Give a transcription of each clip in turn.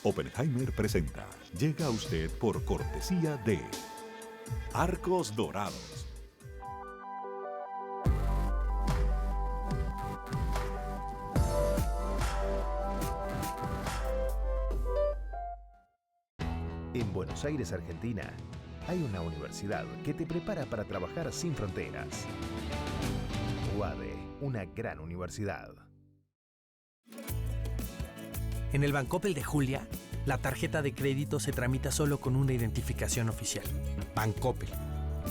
Oppenheimer presenta. Llega a usted por cortesía de Arcos Dorados. En Buenos Aires, Argentina, hay una universidad que te prepara para trabajar sin fronteras. UADE, una gran universidad. En el Bancoppel de Julia, la tarjeta de crédito se tramita solo con una identificación oficial. Bancoppel,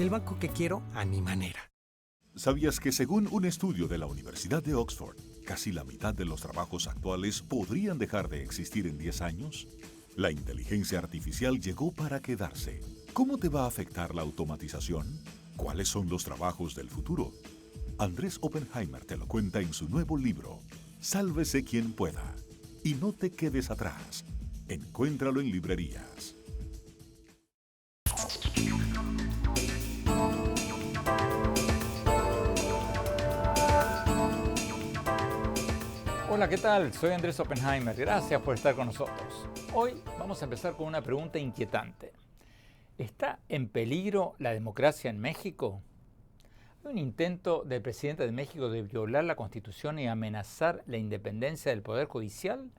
el banco que quiero a mi manera. ¿Sabías que según un estudio de la Universidad de Oxford, casi la mitad de los trabajos actuales podrían dejar de existir en 10 años? La inteligencia artificial llegó para quedarse. ¿Cómo te va a afectar la automatización? ¿Cuáles son los trabajos del futuro? Andrés Oppenheimer te lo cuenta en su nuevo libro, Sálvese quien pueda. Y no te quedes atrás. Encuéntralo en librerías. Hola, ¿qué tal? Soy Andrés Oppenheimer. Gracias por estar con nosotros. Hoy vamos a empezar con una pregunta inquietante. ¿Está en peligro la democracia en México? ¿Hay un intento del presidente de México de violar la Constitución y amenazar la independencia del Poder Judicial?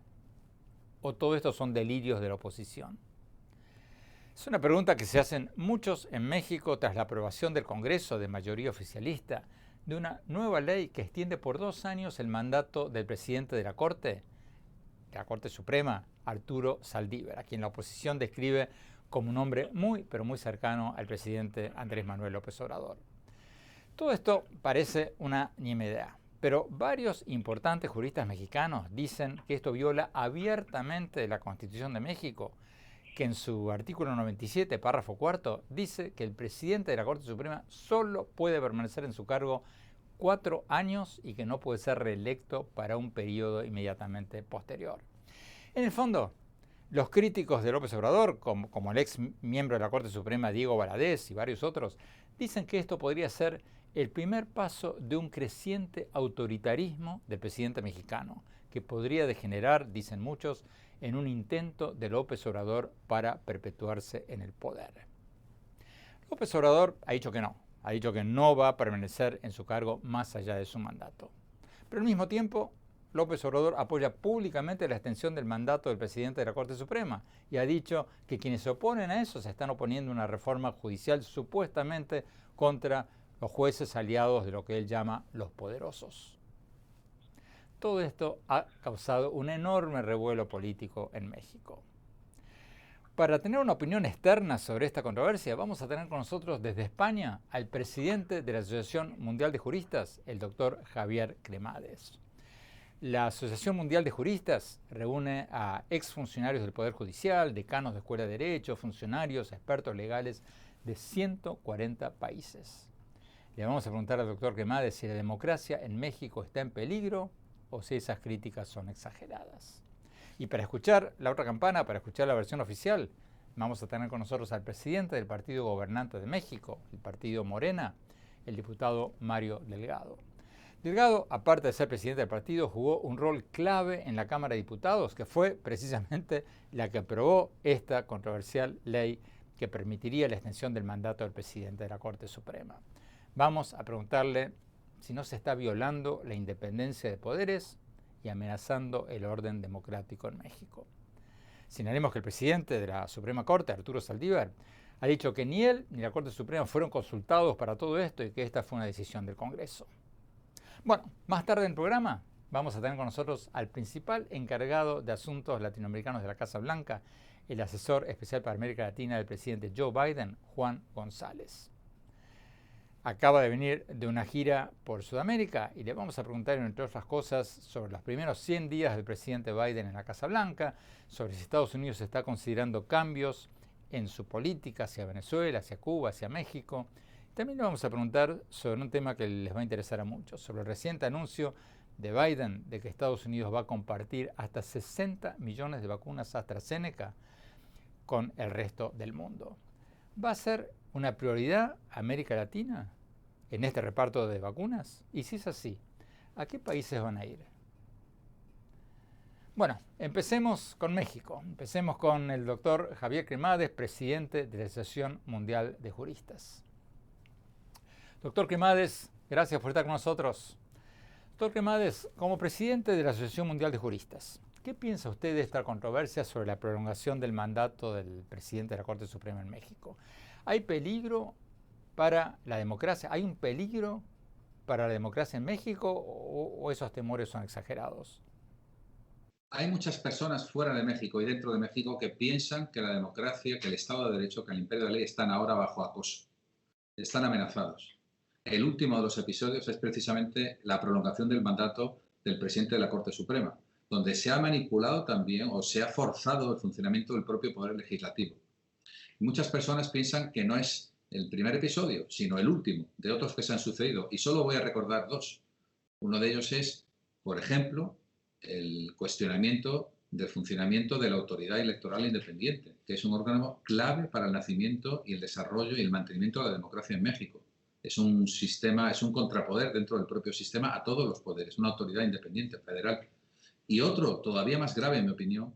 ¿O todo esto son delirios de la oposición? Es una pregunta que se hacen muchos en México tras la aprobación del Congreso de mayoría oficialista de una nueva ley que extiende por 2 años el mandato del presidente de la Corte Suprema, Arturo Saldívar, a quien la oposición describe como un hombre muy, pero muy cercano al presidente Andrés Manuel López Obrador. Todo esto parece una nimiedad, pero varios importantes juristas mexicanos dicen que esto viola abiertamente la Constitución de México, que en su artículo 97, párrafo 4, dice que el presidente de la Corte Suprema solo puede permanecer en su cargo 4 años y que no puede ser reelecto para un periodo inmediatamente posterior. En el fondo, los críticos de López Obrador, como el ex miembro de la Corte Suprema Diego Valadez y varios otros, dicen que esto podría ser el primer paso de un creciente autoritarismo del presidente mexicano, que podría degenerar, dicen muchos, en un intento de López Obrador para perpetuarse en el poder. López Obrador ha dicho que no va a permanecer en su cargo más allá de su mandato. Pero al mismo tiempo, López Obrador apoya públicamente la extensión del mandato del presidente de la Corte Suprema y ha dicho que quienes se oponen a eso se están oponiendo a una reforma judicial supuestamente contra los jueces aliados de lo que él llama los poderosos. Todo esto ha causado un enorme revuelo político en México. Para tener una opinión externa sobre esta controversia, vamos a tener con nosotros desde España al presidente de la Asociación Mundial de Juristas, el doctor Javier Cremades. La Asociación Mundial de Juristas reúne a exfuncionarios del Poder Judicial, decanos de Escuela de Derecho, funcionarios, expertos legales de 140 países. Le vamos a preguntar al doctor Cremades si la democracia en México está en peligro o si esas críticas son exageradas. Y para escuchar la otra campana, para escuchar la versión oficial, vamos a tener con nosotros al presidente del partido gobernante de México, el partido Morena, el diputado Mario Delgado. Delgado, aparte de ser presidente del partido, jugó un rol clave en la Cámara de Diputados, que fue precisamente la que aprobó esta controversial ley que permitiría la extensión del mandato del presidente de la Corte Suprema. Vamos a preguntarle si no se está violando la independencia de poderes y amenazando el orden democrático en México. Señalemos que el presidente de la Suprema Corte, Arturo Saldívar, ha dicho que ni él ni la Corte Suprema fueron consultados para todo esto y que esta fue una decisión del Congreso. Bueno, más tarde en el programa vamos a tener con nosotros al principal encargado de asuntos latinoamericanos de la Casa Blanca, el asesor especial para América Latina del presidente Joe Biden, Juan González. Acaba de venir de una gira por Sudamérica y le vamos a preguntar, entre otras cosas, sobre los primeros 100 días del presidente Biden en la Casa Blanca, sobre si Estados Unidos está considerando cambios en su política hacia Venezuela, hacia Cuba, hacia México. También le vamos a preguntar sobre un tema que les va a interesar a muchos, sobre el reciente anuncio de Biden de que Estados Unidos va a compartir hasta 60 millones de vacunas AstraZeneca con el resto del mundo. ¿Va a ser una prioridad América Latina en este reparto de vacunas? Y si es así, ¿a qué países van a ir? Bueno, empecemos con México. Empecemos con el doctor Javier Cremades, presidente de la Asociación Mundial de Juristas. Doctor Cremades, gracias por estar con nosotros. Doctor Cremades, como presidente de la Asociación Mundial de Juristas, ¿qué piensa usted de esta controversia sobre la prolongación del mandato del presidente de la Corte Suprema en México? ¿Hay peligro para la democracia? ¿Hay un peligro para la democracia en México o esos temores son exagerados? Hay muchas personas fuera de México y dentro de México que piensan que la democracia, que el Estado de Derecho, que el imperio de la ley están ahora bajo acoso, están amenazados. El último de los episodios es precisamente la prolongación del mandato del presidente de la Corte Suprema, donde se ha manipulado también o se ha forzado el funcionamiento del propio Poder Legislativo. Muchas personas piensan que no es el primer episodio, sino el último de otros que se han sucedido. Y solo voy a recordar dos. Uno de ellos es, por ejemplo, el cuestionamiento del funcionamiento de la Autoridad Electoral Independiente, que es un órgano clave para el nacimiento y el desarrollo y el mantenimiento de la democracia en México. Es un sistema, es un contrapoder dentro del propio sistema a todos los poderes, una autoridad independiente federal. Y otro, todavía más grave en mi opinión,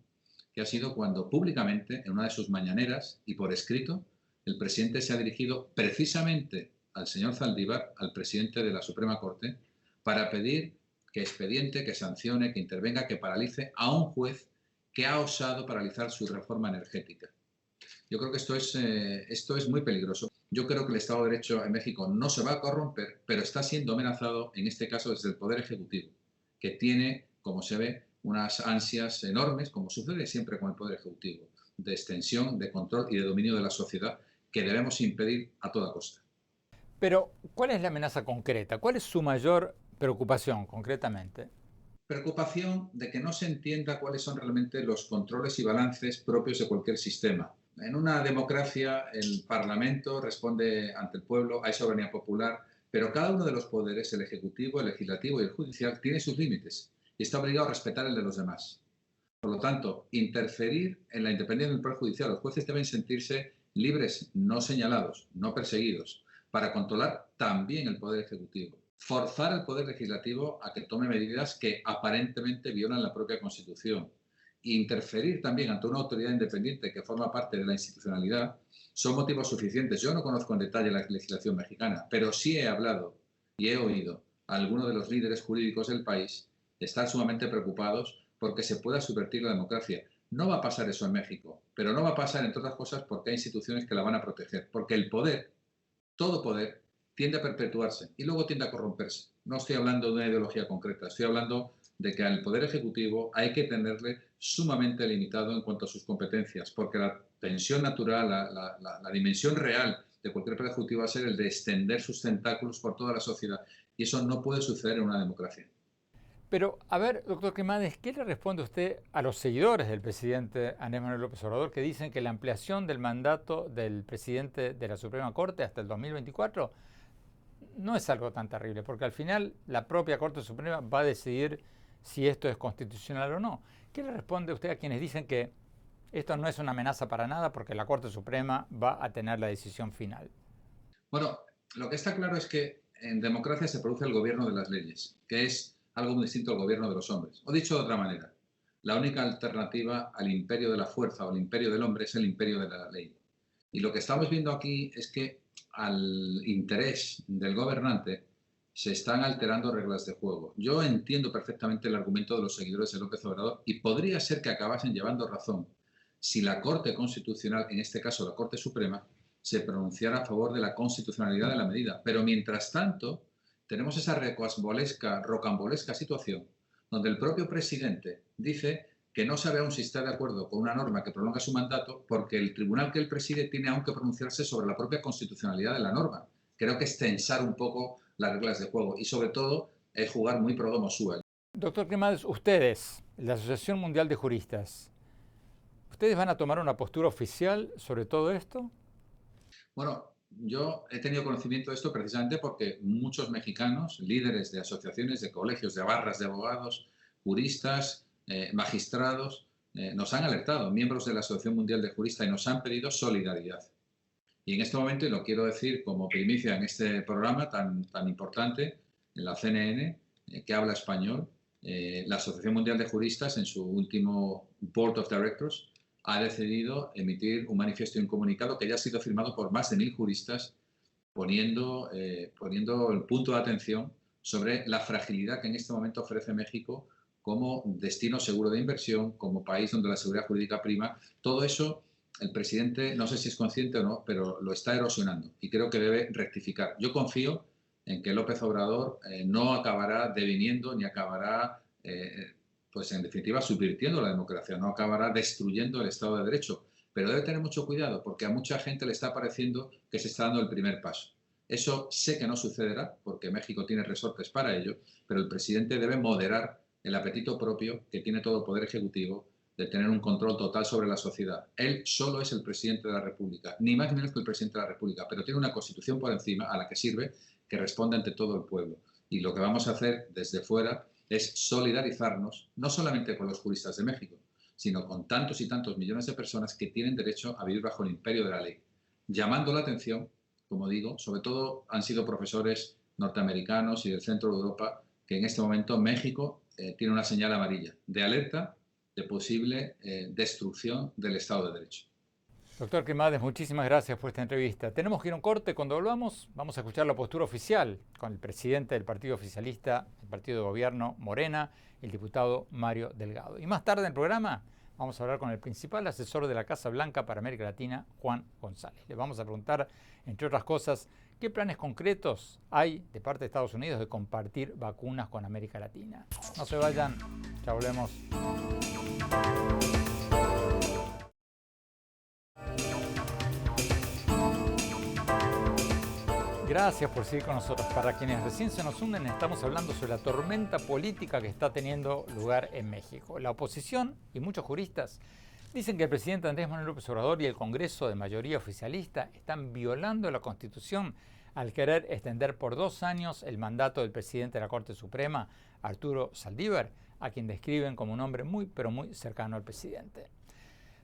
que ha sido cuando públicamente, en una de sus mañaneras y por escrito, el presidente se ha dirigido precisamente al señor Zaldívar, al presidente de la Suprema Corte, para pedir que expediente, que sancione, que intervenga, que paralice a un juez que ha osado paralizar su reforma energética. Yo creo que esto es muy peligroso. Yo creo que el Estado de Derecho en México no se va a corromper, pero está siendo amenazado, en este caso, desde el Poder Ejecutivo, que tiene, como se ve, unas ansias enormes, como sucede siempre con el Poder Ejecutivo, de extensión, de control y de dominio de la sociedad, que debemos impedir a toda costa. Pero, ¿cuál es la amenaza concreta? ¿Cuál es su mayor preocupación, concretamente? Preocupación de que no se entienda cuáles son realmente los controles y balances propios de cualquier sistema. En una democracia, el Parlamento responde ante el pueblo, hay soberanía popular, pero cada uno de los poderes, el Ejecutivo, el Legislativo y el Judicial, tiene sus límites y está obligado a respetar el de los demás. Por lo tanto, interferir en la independencia del Poder Judicial, los jueces deben sentirse libres, no señalados, no perseguidos, para controlar también el Poder Ejecutivo. Forzar al Poder Legislativo a que tome medidas que aparentemente violan la propia Constitución. Interferir también ante una autoridad independiente que forma parte de la institucionalidad son motivos suficientes. Yo no conozco en detalle la legislación mexicana, pero sí he hablado y he oído a algunos de los líderes jurídicos del país estar sumamente preocupados porque se pueda subvertir la democracia. No va a pasar eso en México, pero no va a pasar, entre otras cosas, porque hay instituciones que la van a proteger. Porque el poder, todo poder, tiende a perpetuarse y luego tiende a corromperse. No estoy hablando de una ideología concreta, estoy hablando de que al Poder Ejecutivo hay que tenerle sumamente limitado en cuanto a sus competencias, porque la tensión natural, la dimensión real de cualquier Poder Ejecutivo va a ser el de extender sus tentáculos por toda la sociedad, y eso no puede suceder en una democracia. Pero, a ver, doctor Cremades, ¿qué le responde usted a los seguidores del presidente Andrés Manuel López Obrador que dicen que la ampliación del mandato del presidente de la Suprema Corte hasta el 2024 no es algo tan terrible, porque al final la propia Corte Suprema va a decidir si esto es constitucional o no? ¿Qué le responde usted a quienes dicen que esto no es una amenaza para nada porque la Corte Suprema va a tener la decisión final? Bueno, lo que está claro es que en democracia se produce el gobierno de las leyes, que es algo muy distinto al gobierno de los hombres. O dicho de otra manera, la única alternativa al imperio de la fuerza o al imperio del hombre es el imperio de la ley. Y lo que estamos viendo aquí es que al interés del gobernante se están alterando reglas de juego. Yo entiendo perfectamente el argumento de los seguidores de López Obrador y podría ser que acabasen llevando razón si la Corte Constitucional, en este caso la Corte Suprema, se pronunciara a favor de la constitucionalidad de la medida. Pero mientras tanto, tenemos esa rocambolesca situación donde el propio presidente dice que no sabe aún si está de acuerdo con una norma que prolonga su mandato porque el tribunal que él preside tiene aún que pronunciarse sobre la propia constitucionalidad de la norma. Creo que es tensar un poco las reglas de juego y sobre todo es jugar muy pro domo sua. Doctor Cremades, ustedes, la Asociación Mundial de Juristas, ¿ustedes van a tomar una postura oficial sobre todo esto? Bueno, yo he tenido conocimiento de esto precisamente porque muchos mexicanos, líderes de asociaciones, de colegios, de barras de abogados, juristas, magistrados, nos han alertado, miembros de la Asociación Mundial de Juristas, y nos han pedido solidaridad. Y en este momento, y lo quiero decir como primicia en este programa tan importante, en la CNN, que habla español, La Asociación Mundial de Juristas, en su último Board of Directors, ha decidido emitir un manifiesto y un comunicado que ya ha sido firmado por más de 1000 juristas, poniendo el punto de atención sobre la fragilidad que en este momento ofrece México como destino seguro de inversión, como país donde la seguridad jurídica prima. Todo eso el presidente, no sé si es consciente o no, pero lo está erosionando y creo que debe rectificar. Yo confío en que López Obrador no acabará deviniendo ni acabará, pues en definitiva, subvirtiendo la democracia, no acabará destruyendo el Estado de Derecho. Pero debe tener mucho cuidado porque a mucha gente le está pareciendo que se está dando el primer paso. Eso sé que no sucederá porque México tiene resortes para ello, pero el presidente debe moderar el apetito propio que tiene todo el Poder Ejecutivo de tener un control total sobre la sociedad. Él solo es el presidente de la República, ni más ni menos que el presidente de la República, pero tiene una Constitución por encima a la que sirve, que responde ante todo el pueblo. Y lo que vamos a hacer desde fuera es solidarizarnos, no solamente con los juristas de México, sino con tantos y tantos millones de personas que tienen derecho a vivir bajo el imperio de la ley, llamando la atención, como digo, sobre todo han sido profesores norteamericanos y del centro de Europa, que en este momento México tiene una señal amarilla de alerta de posible destrucción del Estado de Derecho. Doctor Cremades, muchísimas gracias por esta entrevista. Tenemos que ir a un corte. Cuando volvamos, vamos a escuchar la postura oficial con el presidente del partido oficialista, el partido de gobierno Morena, el diputado Mario Delgado. Y más tarde en el programa vamos a hablar con el principal asesor de la Casa Blanca para América Latina, Juan González. Le vamos a preguntar, entre otras cosas, qué planes concretos hay de parte de Estados Unidos de compartir vacunas con América Latina. No se vayan, ya volvemos. Gracias por seguir con nosotros. Para quienes recién se nos unen, estamos hablando sobre la tormenta política que está teniendo lugar en México. La oposición y muchos juristas dicen que el presidente Andrés Manuel López Obrador y el Congreso de mayoría oficialista están violando la Constitución al querer extender por 2 años el mandato del presidente de la Corte Suprema, Arturo Saldívar, a quien describen como un hombre muy, pero muy cercano al presidente.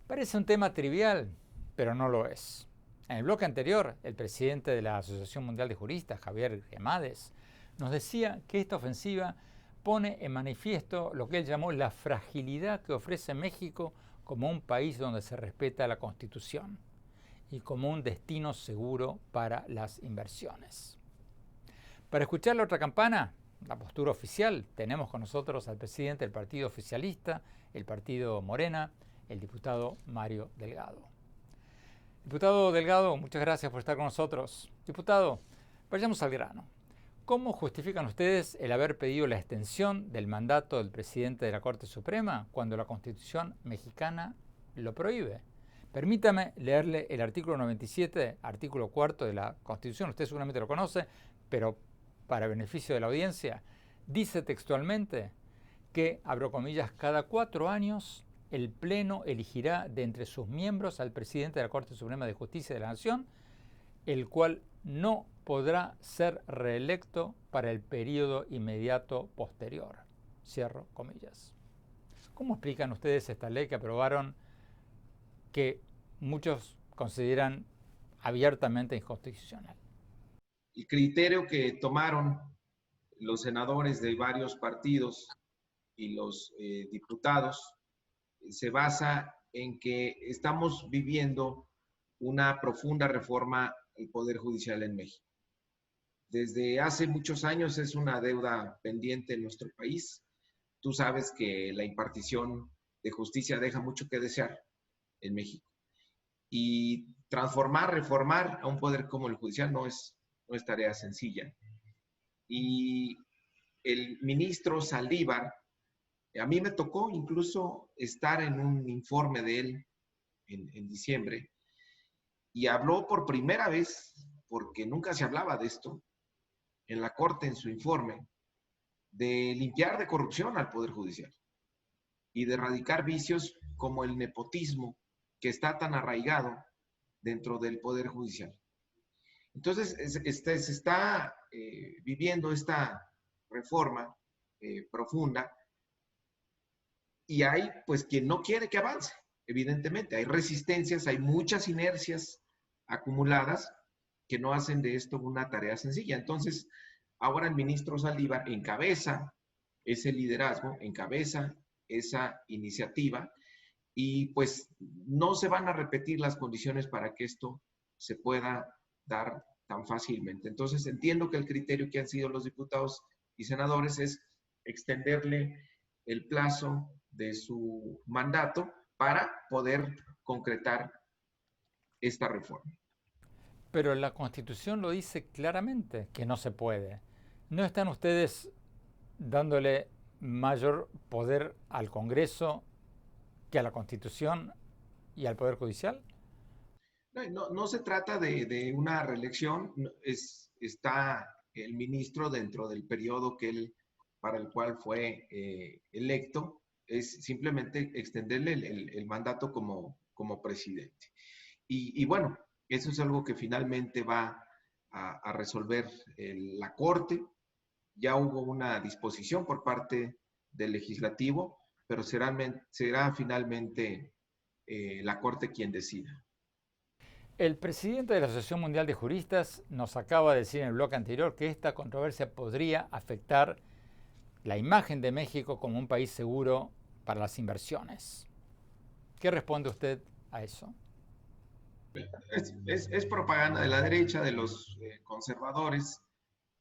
Parece un tema trivial, pero no lo es. En el bloque anterior, el presidente de la Asociación Mundial de Juristas, Javier Cremades, nos decía que esta ofensiva pone en manifiesto lo que él llamó la fragilidad que ofrece México como un país donde se respeta la Constitución y como un destino seguro para las inversiones. Para escuchar la otra campana, la postura oficial, tenemos con nosotros al presidente del partido oficialista, el partido Morena, el diputado Mario Delgado. Diputado Delgado, muchas gracias por estar con nosotros. Diputado, vayamos al grano. ¿Cómo justifican ustedes el haber pedido la extensión del mandato del presidente de la Corte Suprema cuando la Constitución mexicana lo prohíbe? Permítame leerle el artículo 97, artículo 4 de la Constitución. Usted seguramente lo conoce, pero para beneficio de la audiencia, dice textualmente que, abro comillas, cada 4 años el Pleno elegirá de entre sus miembros al presidente de la Corte Suprema de Justicia de la Nación, el cual no podrá ser reelecto para el periodo inmediato posterior. Cierro comillas. ¿Cómo explican ustedes esta ley que aprobaron que muchos consideran abiertamente inconstitucional? El criterio que tomaron los senadores de varios partidos y los diputados se basa en que estamos viviendo una profunda reforma al Poder Judicial en México. Desde hace muchos años es una deuda pendiente en nuestro país. Tú sabes que la impartición de justicia deja mucho que desear en México. Y reformar a un poder como el judicial no es tarea sencilla. Y el ministro Saldívar, a mí me tocó incluso estar en un informe de él en diciembre y habló por primera vez, porque nunca se hablaba de esto, en la Corte en su informe, de limpiar de corrupción al Poder Judicial y de erradicar vicios como el nepotismo que está tan arraigado dentro del Poder Judicial. Entonces, se está viviendo esta reforma profunda. Y hay, pues, quien no quiere que avance, evidentemente. Hay resistencias, hay muchas inercias acumuladas que no hacen de esto una tarea sencilla. Entonces, ahora el ministro Saldívar encabeza ese liderazgo, encabeza esa iniciativa y pues no se van a repetir las condiciones para que esto se pueda dar tan fácilmente. Entonces entiendo que el criterio que han sido los diputados y senadores es extenderle el plazo de su mandato para poder concretar esta reforma. Pero la Constitución lo dice claramente que no se puede. ¿No están ustedes dándole mayor poder al Congreso que a la Constitución y al Poder Judicial? No se trata de una reelección, está el ministro dentro del periodo para el cual fue electo, es simplemente extenderle el mandato como presidente. Y bueno, eso es algo que finalmente va a resolver la Corte. Ya hubo una disposición por parte del legislativo, pero será finalmente la Corte quien decida. El presidente de la Asociación Mundial de Juristas nos acaba de decir en el bloque anterior que esta controversia podría afectar la imagen de México como un país seguro para las inversiones. ¿Qué responde usted a eso? Es propaganda de la derecha, de los conservadores.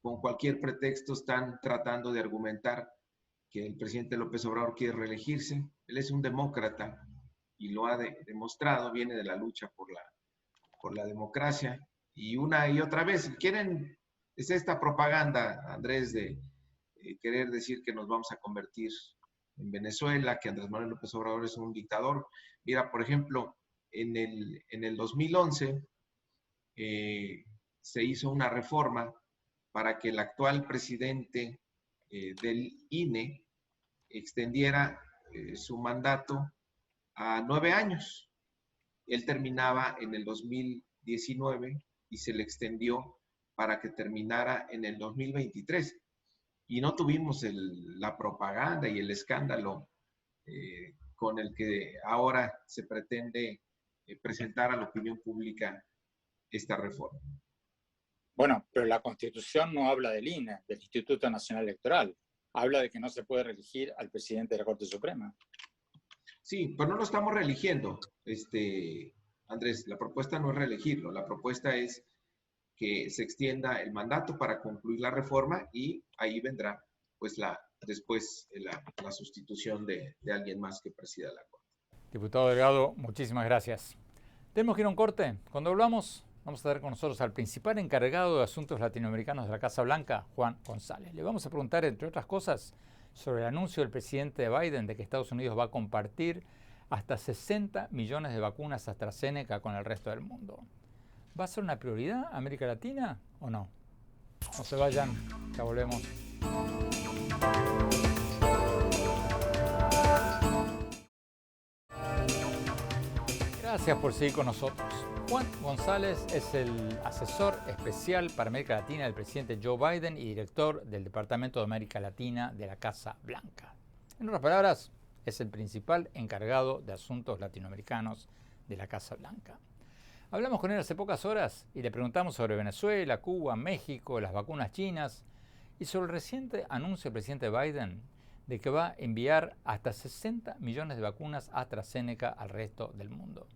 Con cualquier pretexto están tratando de argumentar que el presidente López Obrador quiere reelegirse. Él es un demócrata y lo ha demostrado, viene de la lucha por la democracia. Y una y otra vez, es esta propaganda, Andrés, de querer decir que nos vamos a convertir en Venezuela, que Andrés Manuel López Obrador es un dictador. Mira, por ejemplo, en el 2011 se hizo una reforma para que el actual presidente del INE extendiera su mandato a 9 años. Él terminaba en el 2019 y se le extendió para que terminara en el 2023. Y no tuvimos la propaganda y el escándalo con el que ahora se pretende presentar a la opinión pública esta reforma. Bueno, pero la Constitución no habla del INE, del Instituto Nacional Electoral. Habla de que no se puede reelegir al presidente de la Corte Suprema. Sí, pero no lo estamos reeligiendo, Andrés. La propuesta no es reelegirlo. La propuesta es que se extienda el mandato para concluir la reforma y ahí vendrá pues después la sustitución de alguien más que presida la Corte. Diputado Delgado, muchísimas gracias. Tenemos que ir a un corte. Cuando volvamos, vamos a tener con nosotros al principal encargado de asuntos latinoamericanos de la Casa Blanca, Juan González. Le vamos a preguntar, entre otras cosas, sobre el anuncio del presidente Biden de que Estados Unidos va a compartir hasta 60 millones de vacunas AstraZeneca con el resto del mundo. ¿Va a ser una prioridad América Latina o no? No se vayan, ya volvemos. Gracias por seguir con nosotros. Juan González es el asesor especial para América Latina del presidente Joe Biden y director del Departamento de América Latina de la Casa Blanca. En otras palabras, es el principal encargado de asuntos latinoamericanos de la Casa Blanca. Hablamos con él hace pocas horas y le preguntamos sobre Venezuela, Cuba, México, las vacunas chinas y sobre el reciente anuncio del presidente Biden de que va a enviar hasta 60 millones de vacunas AstraZeneca al resto del mundo.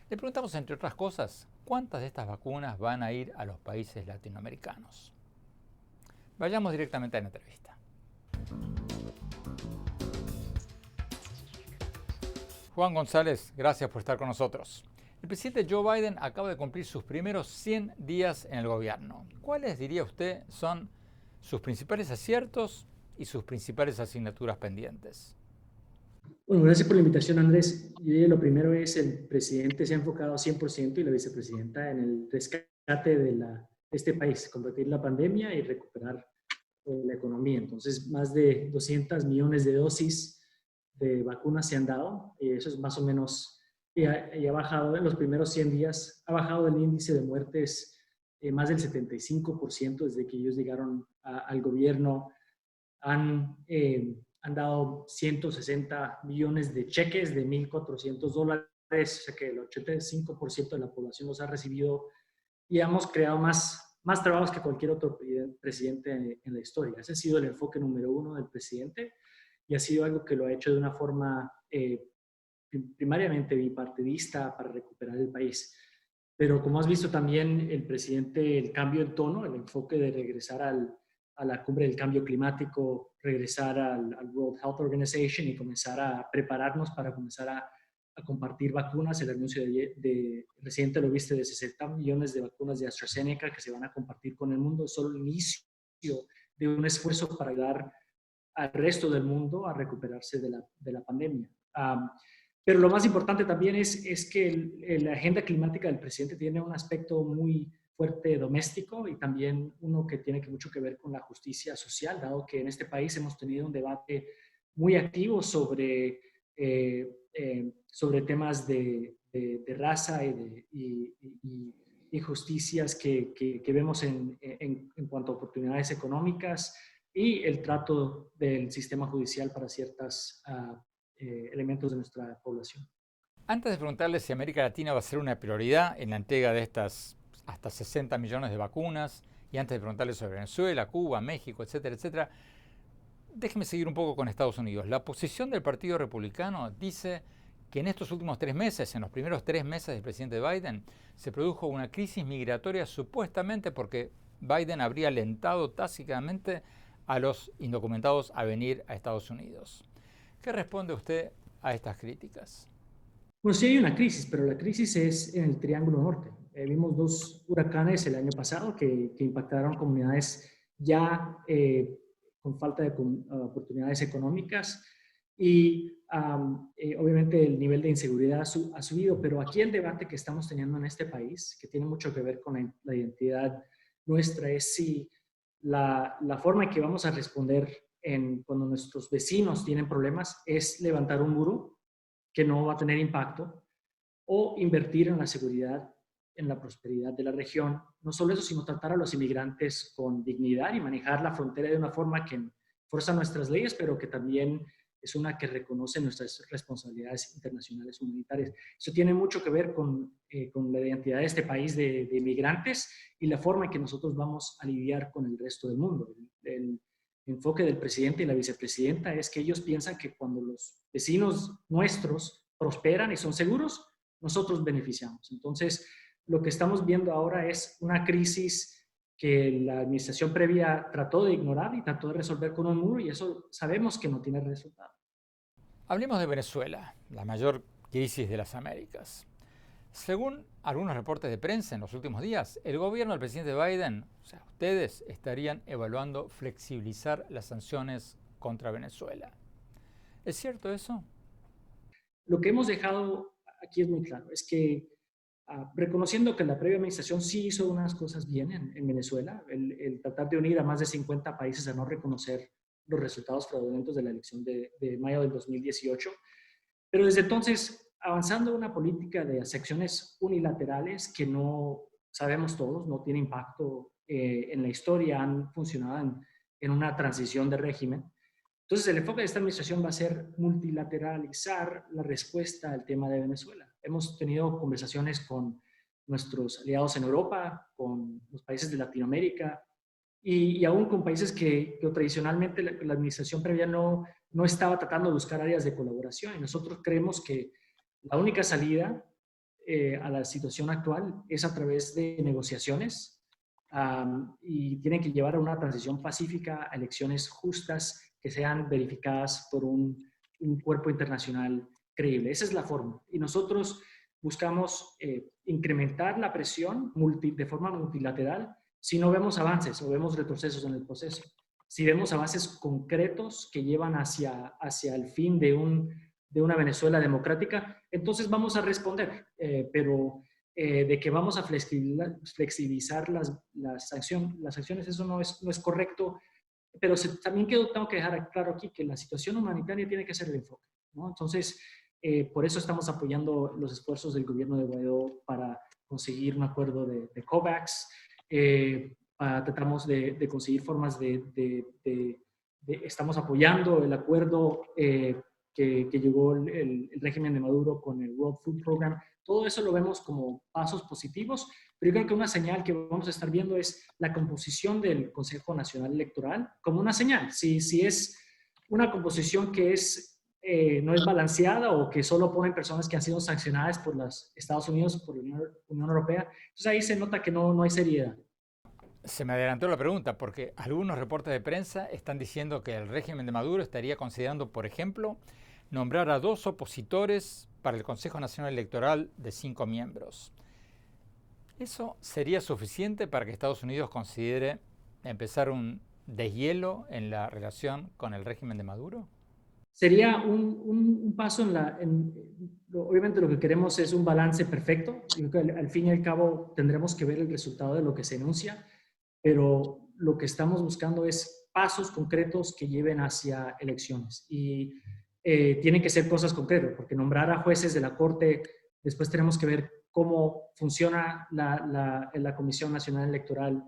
Le preguntamos, entre otras cosas, cuántas de estas vacunas van a ir a los países latinoamericanos. Vayamos directamente a la entrevista. Juan González, gracias por estar con nosotros. El presidente Joe Biden acaba de cumplir sus primeros 100 días en el gobierno. ¿Cuáles, diría usted, son sus principales aciertos y sus principales asignaturas pendientes? Bueno, gracias por la invitación, Andrés. Lo primero es el presidente se ha enfocado 100% y la vicepresidenta en el rescate de este país, combatir la pandemia y recuperar la economía. Entonces, más de 200 millones de dosis de vacunas se han dado. Eso es más o menos, y ha bajado en los primeros 100 días, ha bajado el índice de muertes más del 75% desde que ellos llegaron al gobierno. Han dado 160 millones de cheques de $1,400, o sea que el 85% de la población los ha recibido y hemos creado más más trabajos que cualquier otro presidente en la historia. Ese ha sido el enfoque número uno del presidente y ha sido algo que lo ha hecho de una forma primariamente bipartidista para recuperar el país. Pero como has visto también el presidente, el cambio en tono, el enfoque de regresar a la cumbre del cambio climático, regresar al World Health Organization y comenzar a prepararnos para comenzar a compartir vacunas. El anuncio reciente lo viste, de 60 millones de vacunas de AstraZeneca que se van a compartir con el mundo. Es solo el inicio de un esfuerzo para ayudar al resto del mundo a recuperarse de la pandemia. Pero lo más importante también es que la agenda climática del presidente tiene un aspecto muy fuerte doméstico y también uno que tiene mucho que ver con la justicia social, dado que en este país hemos tenido un debate muy activo sobre temas de raza y injusticias que vemos en cuanto a oportunidades económicas y el trato del sistema judicial para ciertos elementos de nuestra población. Antes de preguntarle si América Latina va a ser una prioridad en la entrega de estas hasta 60 millones de vacunas, y antes de preguntarle sobre Venezuela, Cuba, México, etcétera, etcétera, déjeme seguir un poco con Estados Unidos. La posición del Partido Republicano dice que en estos últimos 3 meses, en los primeros 3 meses del presidente Biden, se produjo una crisis migratoria supuestamente porque Biden habría alentado tácitamente a los indocumentados a venir a Estados Unidos. ¿Qué responde usted a estas críticas? Bueno, sí hay una crisis, pero la crisis es en el Triángulo Norte. Vimos 2 huracanes el año pasado que impactaron comunidades ya con falta de oportunidades económicas y obviamente el nivel de inseguridad ha subido, pero aquí el debate que estamos teniendo en este país, que tiene mucho que ver con la identidad nuestra, es si la forma en que vamos a responder cuando nuestros vecinos tienen problemas es levantar un muro que no va a tener impacto o invertir en la seguridad, en la prosperidad de la región. No solo eso, sino tratar a los inmigrantes con dignidad y manejar la frontera de una forma que fuerza nuestras leyes, pero que también es una que reconoce nuestras responsabilidades internacionales humanitarias. Eso tiene mucho que ver con la identidad de este país de inmigrantes y la forma en que nosotros vamos a lidiar con el resto del mundo. El enfoque del presidente y la vicepresidenta es que ellos piensan que cuando los vecinos nuestros prosperan y son seguros, nosotros beneficiamos. Entonces, lo que estamos viendo ahora es una crisis que la administración previa trató de ignorar y trató de resolver con un muro, y eso sabemos que no tiene resultado. Hablemos de Venezuela, la mayor crisis de las Américas. Según algunos reportes de prensa en los últimos días, el gobierno del presidente Biden, o sea, ustedes estarían evaluando flexibilizar las sanciones contra Venezuela. ¿Es cierto eso? Lo que hemos dejado aquí es muy claro, es que reconociendo que la previa administración sí hizo unas cosas bien en Venezuela, el tratar de unir a más de 50 países a no reconocer los resultados fraudulentos de la elección de mayo del 2018, pero desde entonces avanzando una política de secciones unilaterales que no sabemos todos, no tiene impacto en la historia, han funcionado en una transición de régimen. Entonces, el enfoque de esta administración va a ser multilateralizar la respuesta al tema de Venezuela. Hemos tenido conversaciones con nuestros aliados en Europa, con los países de Latinoamérica y aún con países que tradicionalmente la administración previa no estaba tratando de buscar áreas de colaboración. Y nosotros creemos que la única salida a la situación actual es a través de negociaciones y tienen que llevar a una transición pacífica, a elecciones justas que sean verificadas por un cuerpo internacional creíble. Esa es la forma. Y nosotros buscamos incrementar la presión de forma multilateral si no vemos avances o vemos retrocesos en el proceso. Si vemos avances concretos que llevan hacia el fin de una Venezuela democrática, entonces vamos a responder. Pero de que vamos a flexibilizar las sanciones, eso no es correcto. Pero también tengo que dejar claro aquí que la situación humanitaria tiene que ser el enfoque, ¿no? Entonces, por eso estamos apoyando los esfuerzos del gobierno de Guaidó para conseguir un acuerdo de COVAX. Tratamos de conseguir formas estamos apoyando el acuerdo que que llegó el régimen de Maduro con el World Food Program. Todo eso lo vemos como pasos positivos, pero yo creo que una señal que vamos a estar viendo es la composición del Consejo Nacional Electoral como una señal. Si es una composición que no es balanceada o que solo ponen personas que han sido sancionadas por los Estados Unidos, por la Unión Europea, entonces ahí se nota que no hay seriedad. Se me adelantó la pregunta porque algunos reportes de prensa están diciendo que el régimen de Maduro estaría considerando, por ejemplo, nombrar a 2 opositores para el Consejo Nacional Electoral de 5 miembros. ¿Eso sería suficiente para que Estados Unidos considere empezar un deshielo en la relación con el régimen de Maduro? Sería un paso obviamente lo que queremos es un balance perfecto. Yo creo que al fin y al cabo tendremos que ver el resultado de lo que se enuncia, pero lo que estamos buscando es pasos concretos que lleven hacia elecciones. Y tienen que ser cosas concretas, porque nombrar a jueces de la Corte, después tenemos que ver cómo funciona la Comisión Nacional Electoral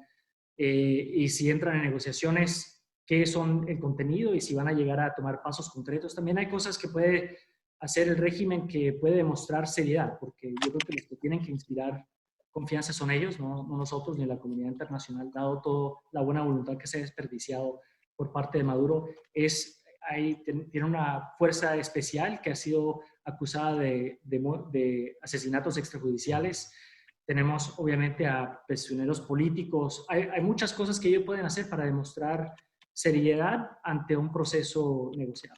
y si entran en negociaciones, qué son el contenido y si van a llegar a tomar pasos concretos. También hay cosas que puede hacer el régimen que puede demostrar seriedad, porque yo creo que los que tienen que inspirar confianza son ellos, no nosotros ni la comunidad internacional, dado toda la buena voluntad que se ha desperdiciado por parte de Maduro. Tiene una fuerza especial que ha sido acusada de asesinatos extrajudiciales. Tenemos obviamente a prisioneros políticos. Hay muchas cosas que ellos pueden hacer para demostrar seriedad ante un proceso negociado.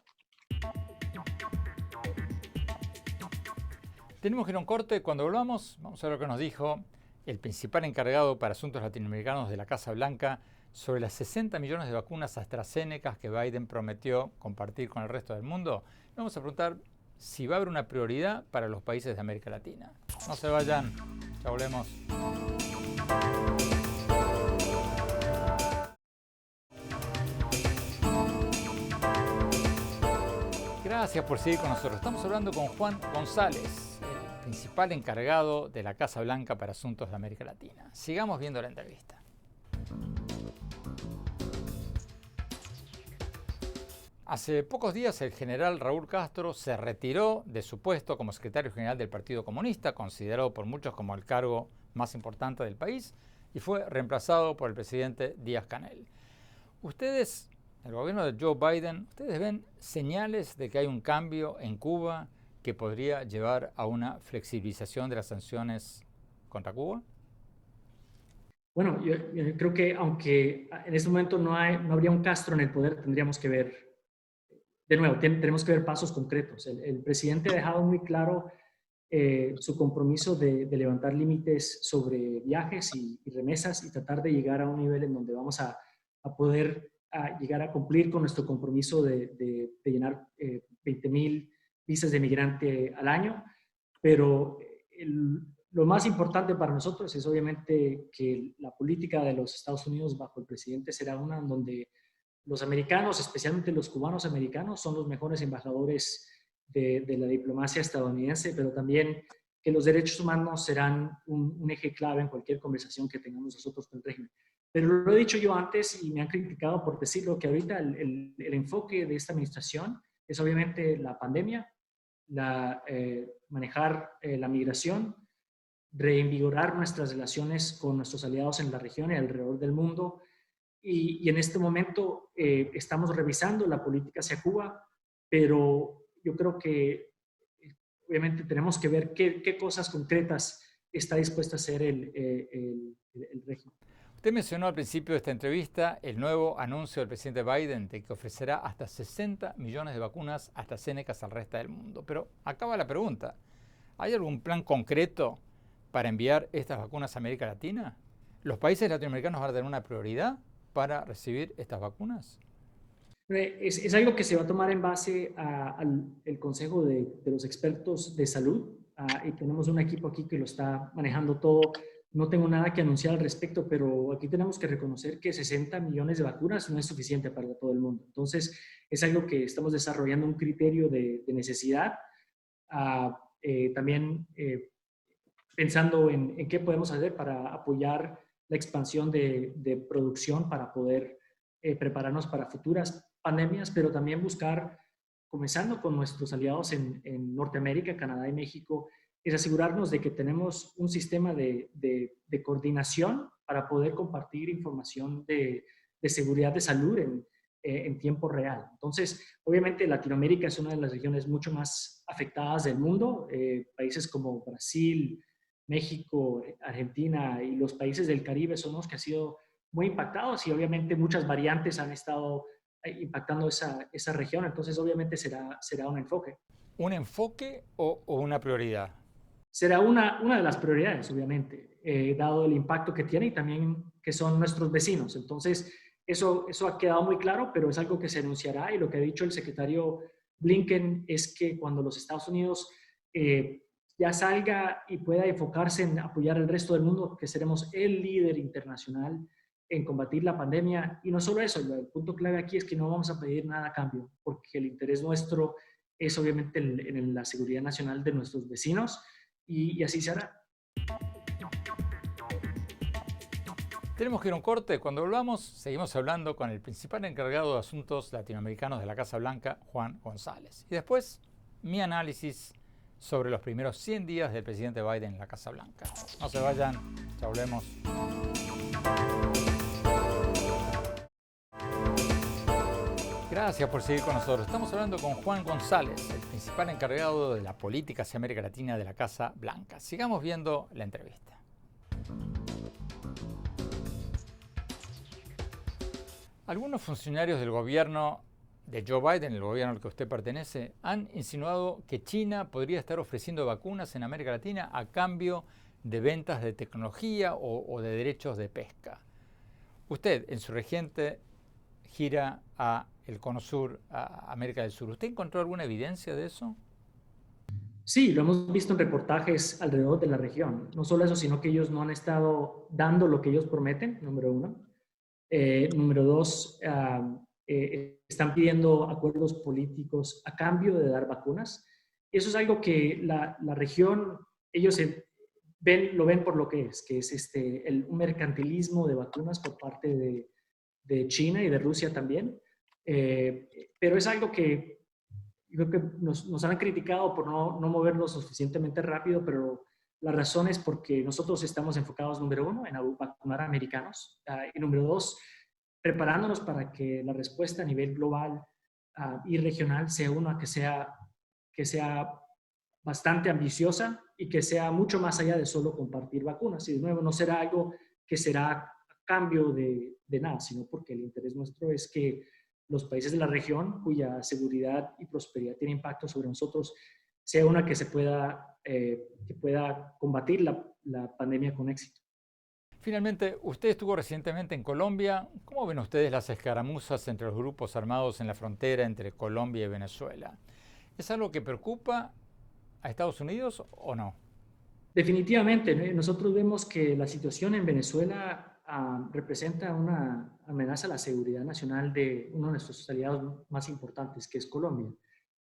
Tenemos que ir a un corte. Cuando volvamos, vamos a ver lo que nos dijo el principal encargado para asuntos latinoamericanos de la Casa Blanca sobre las 60 millones de vacunas AstraZeneca que Biden prometió compartir con el resto del mundo. Vamos a preguntar si va a haber una prioridad para los países de América Latina. No se vayan, ya volvemos. Gracias por seguir con nosotros. Estamos hablando con Juan González, el principal encargado de la Casa Blanca para asuntos de América Latina. Sigamos viendo la entrevista. Hace pocos días el general Raúl Castro se retiró de su puesto como secretario general del Partido Comunista, considerado por muchos como el cargo más importante del país, y fue reemplazado por el presidente Díaz-Canel. Ustedes, el gobierno de Joe Biden, ¿ustedes ven señales de que hay un cambio en Cuba que podría llevar a una flexibilización de las sanciones contra Cuba? Bueno, yo creo que aunque en este momento no habría un Castro en el poder, tendríamos que ver, de nuevo, tenemos que ver pasos concretos. El presidente ha dejado muy claro su compromiso de levantar límites sobre viajes y remesas y tratar de llegar a un nivel en donde vamos a poder llegar a cumplir con nuestro compromiso de llenar 20,000 visas de migrante al año. Pero lo más importante para nosotros es obviamente que la política de los Estados Unidos bajo el presidente será una en donde los americanos, especialmente los cubanos americanos, son los mejores embajadores de la diplomacia estadounidense, pero también que los derechos humanos serán un eje clave en cualquier conversación que tengamos nosotros con el régimen. Pero lo he dicho yo antes y me han criticado por decirlo, que ahorita el enfoque de esta administración es obviamente la pandemia, manejar la migración, reinvigorar nuestras relaciones con nuestros aliados en la región y alrededor del mundo. Y en este momento estamos revisando la política hacia Cuba, pero yo creo que obviamente tenemos que ver qué cosas concretas está dispuesto a hacer el régimen. Usted mencionó al principio de esta entrevista el nuevo anuncio del presidente Biden de que ofrecerá hasta 60 millones de vacunas AstraZeneca al resto del mundo. Pero acá va la pregunta. ¿Hay algún plan concreto para enviar estas vacunas a América Latina? ¿Los países latinoamericanos van a tener una prioridad para recibir estas vacunas? Es algo que se va a tomar en base al consejo de los expertos de salud y tenemos un equipo aquí que lo está manejando todo. No tengo nada que anunciar al respecto, pero aquí tenemos que reconocer que 60 millones de vacunas no es suficiente para todo el mundo. Entonces, es algo que estamos desarrollando un criterio de necesidad. También pensando en qué podemos hacer para apoyar la expansión de producción para poder prepararnos para futuras pandemias, pero también buscar comenzando con nuestros aliados en Norteamérica, Canadá y México, es asegurarnos de que tenemos un sistema de coordinación para poder compartir información de seguridad de salud en tiempo real. Entonces, obviamente Latinoamérica es una de las regiones mucho más afectadas del mundo. Países como Brasil, México, Argentina y los países del Caribe son los que han sido muy impactados y obviamente muchas variantes han estado impactando esa región. Entonces, obviamente será un enfoque. ¿Un enfoque o una prioridad? Será una de las prioridades, obviamente, dado el impacto que tiene y también que son nuestros vecinos. Entonces, eso ha quedado muy claro, pero es algo que se anunciará y lo que ha dicho el secretario Blinken es que cuando los Estados Unidos ya salga y pueda enfocarse en apoyar al resto del mundo, que seremos el líder internacional en combatir la pandemia. Y no solo eso, el punto clave aquí es que no vamos a pedir nada a cambio, porque el interés nuestro es obviamente en la seguridad nacional de nuestros vecinos y así se hará. Tenemos que ir a un corte. Cuando volvamos, seguimos hablando con el principal encargado de asuntos latinoamericanos de la Casa Blanca, Juan González. Y después, mi análisis sobre los primeros 100 días del presidente Biden en la Casa Blanca. No se vayan, ya volvemos. Gracias por seguir con nosotros. Estamos hablando con Juan González, el principal encargado de la política hacia América Latina de la Casa Blanca. Sigamos viendo la entrevista. Algunos funcionarios del gobierno de Joe Biden, el gobierno al que usted pertenece, han insinuado que China podría estar ofreciendo vacunas en América Latina a cambio de ventas de tecnología o de derechos de pesca. Usted, en su reciente gira a el Cono Sur, a América del Sur, ¿usted encontró alguna evidencia de eso? Sí, lo hemos visto en reportajes alrededor de la región. No solo eso, sino que ellos no han estado dando lo que ellos prometen, número uno. Número dos, están pidiendo acuerdos políticos a cambio de dar vacunas. Eso es algo que la región, ellos lo ven por lo que es un mercantilismo de vacunas por parte de China y de Rusia también. Pero es algo que yo creo que nos han criticado por no movernos suficientemente rápido, pero la razón es porque nosotros estamos enfocados, número uno, en vacunar a americanos y número dos, preparándonos para que la respuesta a nivel global y regional sea una que sea bastante ambiciosa y que sea mucho más allá de solo compartir vacunas. Y de nuevo, no será algo que será a cambio de nada, sino porque el interés nuestro es que los países de la región, cuya seguridad y prosperidad tiene impacto sobre nosotros, sea una que pueda combatir la pandemia con éxito. Finalmente, usted estuvo recientemente en Colombia. ¿Cómo ven ustedes las escaramuzas entre los grupos armados en la frontera entre Colombia y Venezuela? ¿Es algo que preocupa a Estados Unidos o no? Definitivamente, ¿no? Nosotros vemos que la situación en Venezuela representa una amenaza a la seguridad nacional de uno de nuestros aliados más importantes, que es Colombia.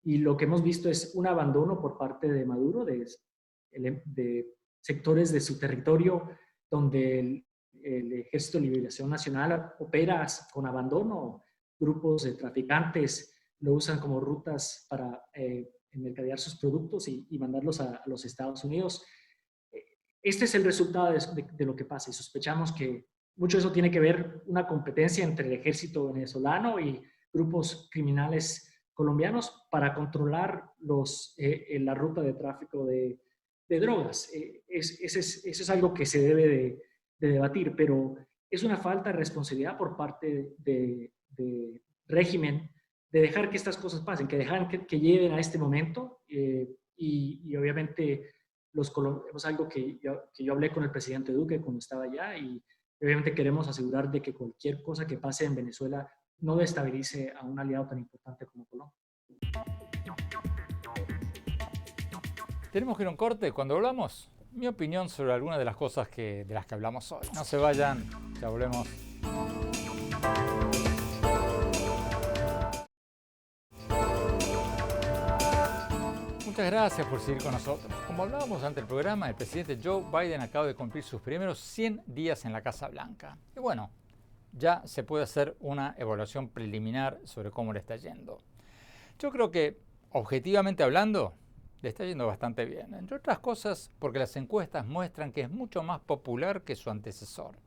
Y lo que hemos visto es un abandono por parte de Maduro de sectores de su territorio donde el Ejército de Liberación Nacional opera con abandono. Grupos de traficantes lo usan como rutas para mercadear sus productos y mandarlos a los Estados Unidos. Este es el resultado de lo que pasa y sospechamos que mucho de eso tiene que ver una competencia entre el ejército venezolano y grupos criminales colombianos para controlar la ruta de tráfico de drogas. Eso es algo que se debe de debatir, pero es una falta de responsabilidad por parte de régimen de dejar que estas cosas pasen, que dejar que lleguen a este momento y obviamente es algo que yo hablé con el presidente Duque cuando estaba allá y obviamente queremos asegurar de que cualquier cosa que pase en Venezuela no destabilice a un aliado tan importante como Colombia. Tenemos que ir a un corte. Cuando hablamos, mi opinión sobre algunas de las cosas de las que hablamos hoy. No se vayan, ya volvemos. Muchas gracias por seguir con nosotros. Como hablábamos ante el programa, el presidente Joe Biden acaba de cumplir sus primeros 100 días en la Casa Blanca. Y bueno, ya se puede hacer una evaluación preliminar sobre cómo le está yendo. Yo creo que, objetivamente hablando, le está yendo bastante bien. Entre otras cosas, porque las encuestas muestran que es mucho más popular que su antecesor.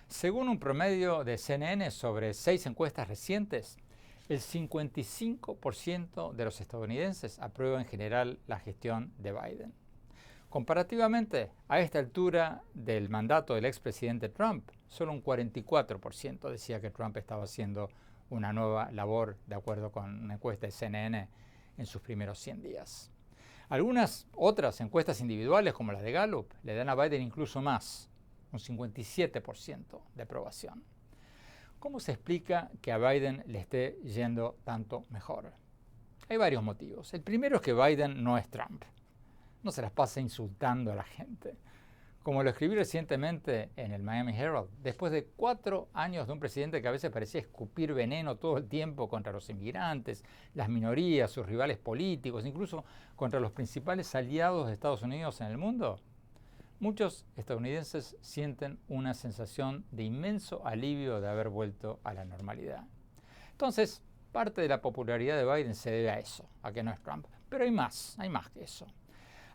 Según un promedio de CNN sobre 6 encuestas recientes, el 55% de los estadounidenses aprueba en general la gestión de Biden. Comparativamente, a esta altura del mandato del expresidente Trump, solo un 44% decía que Trump estaba haciendo una nueva labor, de acuerdo con una encuesta de CNN en sus primeros 100 días. Algunas otras encuestas individuales, como las de Gallup, le dan a Biden incluso más, un 57% de aprobación. ¿Cómo se explica que a Biden le esté yendo tanto mejor? Hay varios motivos. El primero es que Biden no es Trump. No se las pasa insultando a la gente. Como lo escribí recientemente en el Miami Herald, después de 4 años de un presidente que a veces parecía escupir veneno todo el tiempo contra los inmigrantes, las minorías, sus rivales políticos, incluso contra los principales aliados de Estados Unidos en el mundo, muchos estadounidenses sienten una sensación de inmenso alivio de haber vuelto a la normalidad. Entonces, parte de la popularidad de Biden se debe a eso, a que no es Trump. Pero hay más que eso.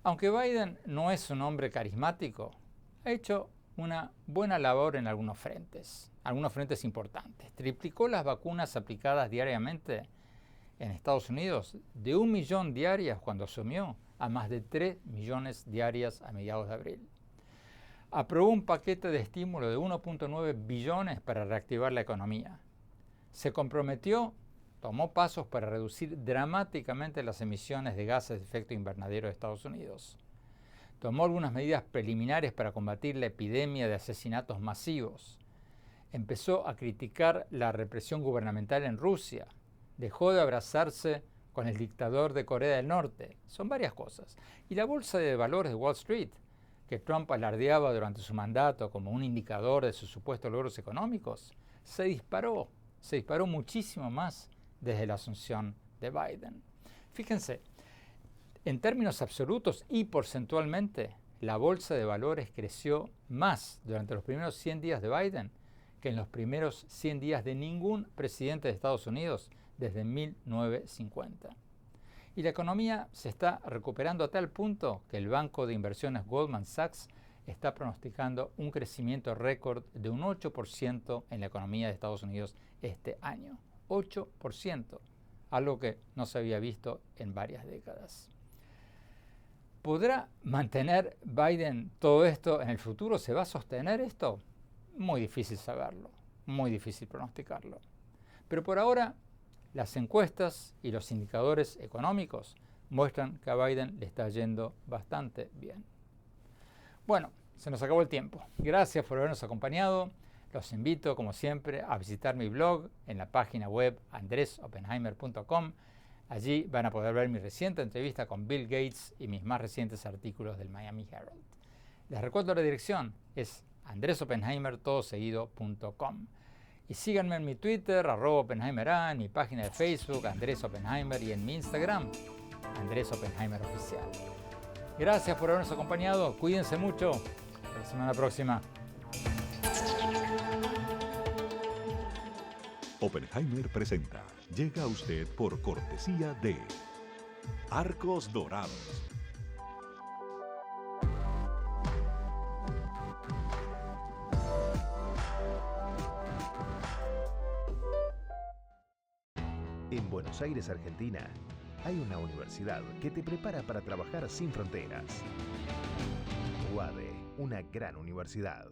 Aunque Biden no es un hombre carismático, ha hecho una buena labor en algunos frentes importantes. Triplicó las vacunas aplicadas diariamente en Estados Unidos de 1 millón diarias cuando asumió a más de 3 millones diarias a mediados de abril. Aprobó un paquete de estímulo de 1.9 billones para reactivar la economía. Se comprometió, tomó pasos para reducir dramáticamente las emisiones de gases de efecto invernadero de Estados Unidos. Tomó algunas medidas preliminares para combatir la epidemia de asesinatos masivos. Empezó a criticar la represión gubernamental en Rusia. Dejó de abrazarse con el dictador de Corea del Norte. Son varias cosas. Y la bolsa de valores de Wall Street, que Trump alardeaba durante su mandato como un indicador de sus supuestos logros económicos, se disparó muchísimo más desde la asunción de Biden. Fíjense, en términos absolutos y porcentualmente, la bolsa de valores creció más durante los primeros 100 días de Biden que en los primeros 100 días de ningún presidente de Estados Unidos desde 1950. Y la economía se está recuperando a tal punto que el banco de inversiones Goldman Sachs está pronosticando un crecimiento récord de un 8% en la economía de Estados Unidos este año. 8%, algo que no se había visto en varias décadas. ¿Podrá mantener Biden todo esto en el futuro? ¿Se va a sostener esto? Muy difícil saberlo, muy difícil pronosticarlo. Pero por ahora, las encuestas y los indicadores económicos muestran que a Biden le está yendo bastante bien. Bueno, se nos acabó el tiempo. Gracias por habernos acompañado. Los invito, como siempre, a visitar mi blog en la página web andresopenheimer.com. Allí van a poder ver mi reciente entrevista con Bill Gates y mis más recientes artículos del Miami Herald. Les recuerdo la dirección, es andresopenheimer.com. Y síganme en mi Twitter, @OpenheimerA, en mi página de Facebook, Andrés Oppenheimer, y en mi Instagram, Andrés Oppenheimer Oficial. Gracias por habernos acompañado. Cuídense mucho. Hasta la semana próxima. Oppenheimer presenta. Llega a usted por cortesía de Arcos Dorados. En Buenos Aires, Argentina, hay una universidad que te prepara para trabajar sin fronteras. UADE, una gran universidad.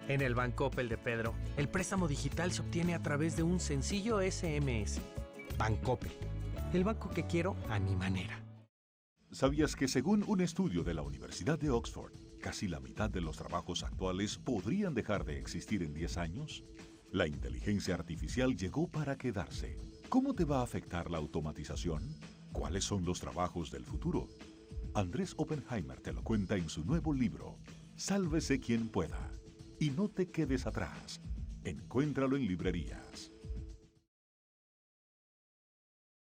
En el Bancoppel de Pedro, el préstamo digital se obtiene a través de un sencillo SMS. Bancoppel, el banco que quiero a mi manera. ¿Sabías que según un estudio de la Universidad de Oxford, casi la mitad de los trabajos actuales podrían dejar de existir en 10 años? La inteligencia artificial llegó para quedarse. ¿Cómo te va a afectar la automatización? ¿Cuáles son los trabajos del futuro? Andrés Oppenheimer te lo cuenta en su nuevo libro, Sálvese quien pueda. Y no te quedes atrás. Encuéntralo en librerías.